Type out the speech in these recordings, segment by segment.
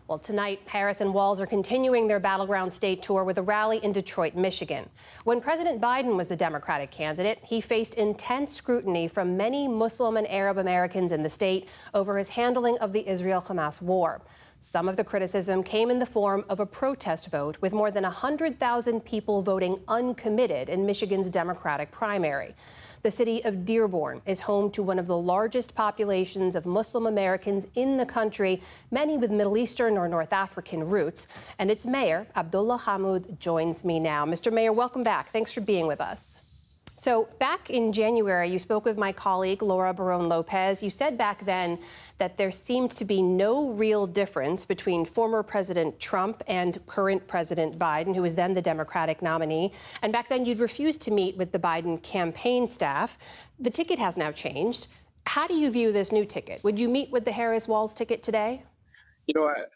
Well, tonight, Harris and Walz are continuing their battleground state tour with a rally in Detroit, Michigan. When President Biden was the Democratic candidate, he faced intense scrutiny from many Muslim and Arab Americans in the state over his handling of the Israel-Hamas war. Some of the criticism came in the form of a protest vote, with more than 100,000 people voting uncommitted in Michigan's Democratic primary. The city of Dearborn is home to one of the largest populations of Muslim Americans in the country, many with Middle Eastern or North African roots. And its mayor, Abdullah Hammoud, joins me now. Mr. Mayor, welcome back. Thanks for being with us. So back in January, you spoke with my colleague, Laura Barón Lopez. You said back then that there seemed to be no real difference between former President Trump and current President Biden, who was then the Democratic nominee. And back then, you'd refused to meet with the Biden campaign staff. The ticket has now changed. How do you view this new ticket? Would you meet with the Harris-Walz ticket today?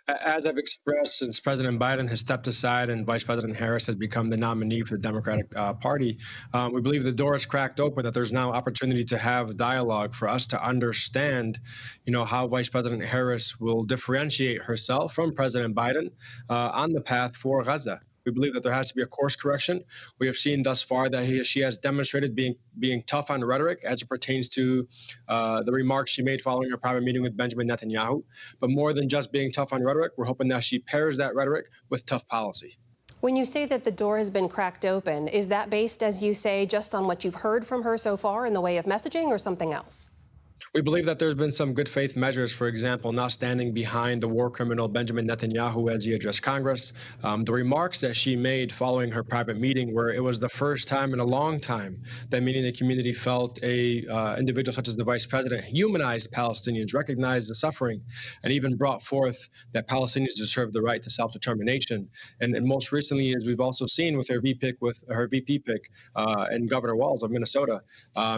As I've expressed, since President Biden has stepped aside and Vice President Harris has become the nominee for the Democratic Party, we believe the door is cracked open, that there's now opportunity to have dialogue for us to understand, how Vice President Harris will differentiate herself from President Biden on the path for Gaza. We believe that there has to be a course correction. We have seen thus far that she has demonstrated being tough on rhetoric as it pertains to the remarks she made following her private meeting with Benjamin Netanyahu. But more than just being tough on rhetoric, we're hoping that she pairs that rhetoric with tough policy. When you say that the door has been cracked open, is that based, as you say, just on what you've heard from her so far in the way of messaging, or something else? We believe that there's been some good faith measures, for example, not standing behind the war criminal Benjamin Netanyahu as he addressed Congress. The remarks that she made following her private meeting, where it was the first time in a long time that many in the community felt a individual such as the vice president humanized Palestinians, recognized the suffering, and even brought forth that Palestinians deserve the right to self-determination. And most recently, as we've also seen with her VP pick, and Governor Walz of Minnesota,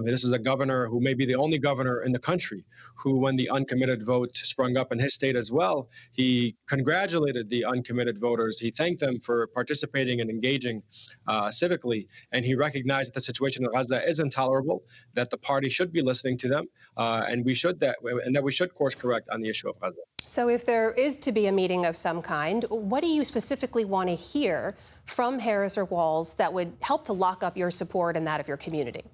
this is a governor who may be the only governor in the country who, when the uncommitted vote sprung up in his state as well, he congratulated the uncommitted voters. He thanked them for participating and engaging civically, and he recognized that the situation in Gaza is intolerable, that the party should be listening to them, and that we should course correct on the issue of Gaza. So if there is to be a meeting of some kind, what do you specifically want to hear from Harris or Walz that would help to lock up your support and that of your community?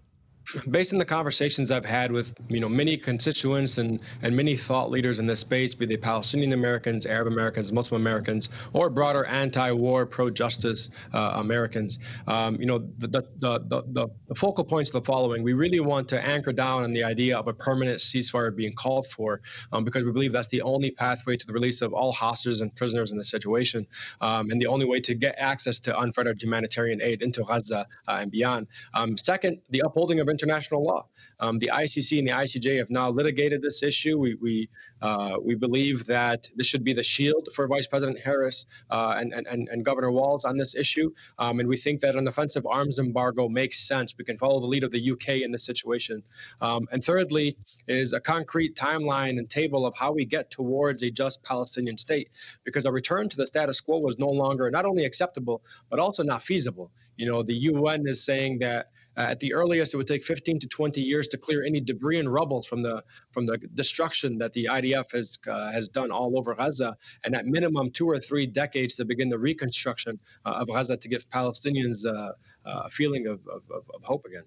Based on the conversations I've had with many constituents and many thought leaders in this space, be they Palestinian Americans, Arab Americans, Muslim Americans, or broader anti-war, pro-justice Americans, the focal points are the following. We really want to anchor down on the idea of a permanent ceasefire being called for, because we believe that's the only pathway to the release of all hostages and prisoners in this situation, and the only way to get access to unfettered humanitarian aid into Gaza and beyond. Second, the upholding of international law. The ICC and the ICJ have now litigated this issue. We believe that this should be the shield for Vice President Harris and Governor Walz on this issue. And we think that an offensive arms embargo makes sense. We can follow the lead of the UK in this situation. And thirdly is a concrete timeline and table of how we get towards a just Palestinian state, because a return to the status quo was no longer not only acceptable, but also not feasible. The UN is saying that at the earliest, it would take 15 to 20 years to clear any debris and rubble from the destruction that the IDF has done all over Gaza, and at minimum 2 or 3 decades to begin the reconstruction of Gaza to give Palestinians a feeling of hope again.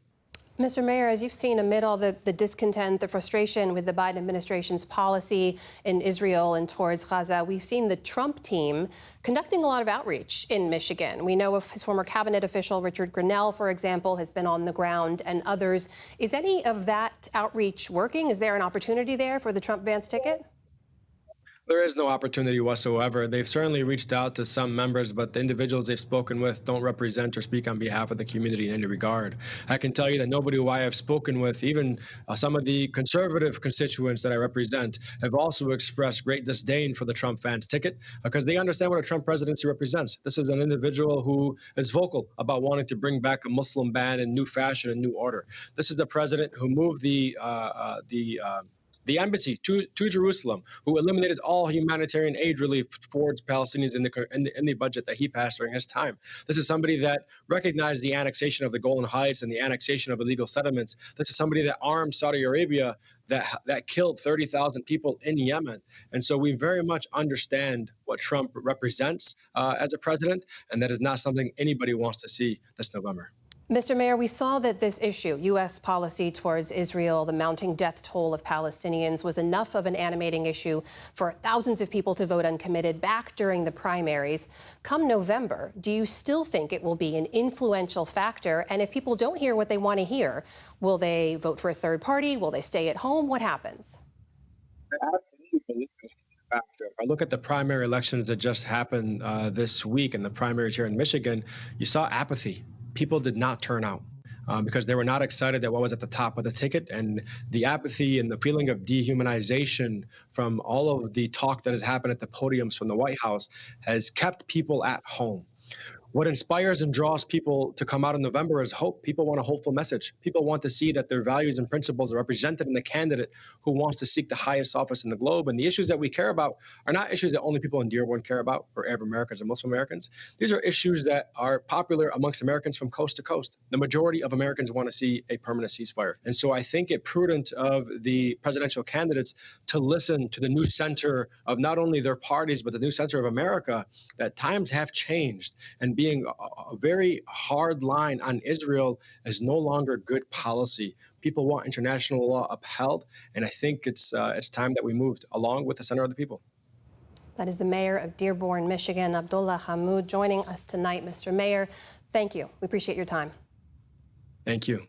Mr. Mayor, as you've seen amid all the discontent, the frustration with the Biden administration's policy in Israel and towards Gaza, we've seen the Trump team conducting a lot of outreach in Michigan. We know of his former cabinet official, Richard Grenell, for example, has been on the ground, and others. Is any of that outreach working? Is there an opportunity there for the Trump-Vance ticket? There is no opportunity whatsoever. They've certainly reached out to some members, but the individuals they've spoken with don't represent or speak on behalf of the community in any regard. I can tell you that nobody who I have spoken with, even some of the conservative constituents that I represent, have also expressed great disdain for the Trump-Vance ticket, because they understand what a Trump presidency represents. This is an individual who is vocal about wanting to bring back a Muslim ban in new fashion and new order. This is the president who moved the the embassy to Jerusalem, who eliminated all humanitarian aid relief towards Palestinians in the budget that he passed during his time. This is somebody that recognized the annexation of the Golan Heights and the annexation of illegal settlements. This is somebody that armed Saudi Arabia that killed 30,000 people in Yemen. And so we very much understand what Trump represents as a president, and that is not something anybody wants to see this November. Mr. Mayor, we saw that this issue, U.S. policy towards Israel, the mounting death toll of Palestinians, was enough of an animating issue for thousands of people to vote uncommitted back during the primaries. Come November, do you still think it will be an influential factor? And if people don't hear what they want to hear, will they vote for a third party? Will they stay at home? What happens? If I look at the primary elections that just happened this week and the primaries here in Michigan, you saw apathy. People did not turn out because they were not excited at what was at the top of the ticket, and the apathy and the feeling of dehumanization from all of the talk that has happened at the podiums from the White House has kept people at home. What inspires and draws people to come out in November is hope. People want a hopeful message. People want to see that their values and principles are represented in the candidate who wants to seek the highest office in the globe. And the issues that we care about are not issues that only people in Dearborn care about, or Arab Americans and Muslim Americans. These are issues that are popular amongst Americans from coast to coast. The majority of Americans want to see a permanent ceasefire. And so I think it prudent of the presidential candidates to listen to the new center of not only their parties, but the new center of America, that times have changed, and being a very hard line on Israel is no longer good policy. People want international law upheld, and I think it's time that we moved along with the center of the people. That is the mayor of Dearborn, Michigan, Abdullah Hammoud, joining us tonight. Mr. Mayor, thank you. We appreciate your time. Thank you.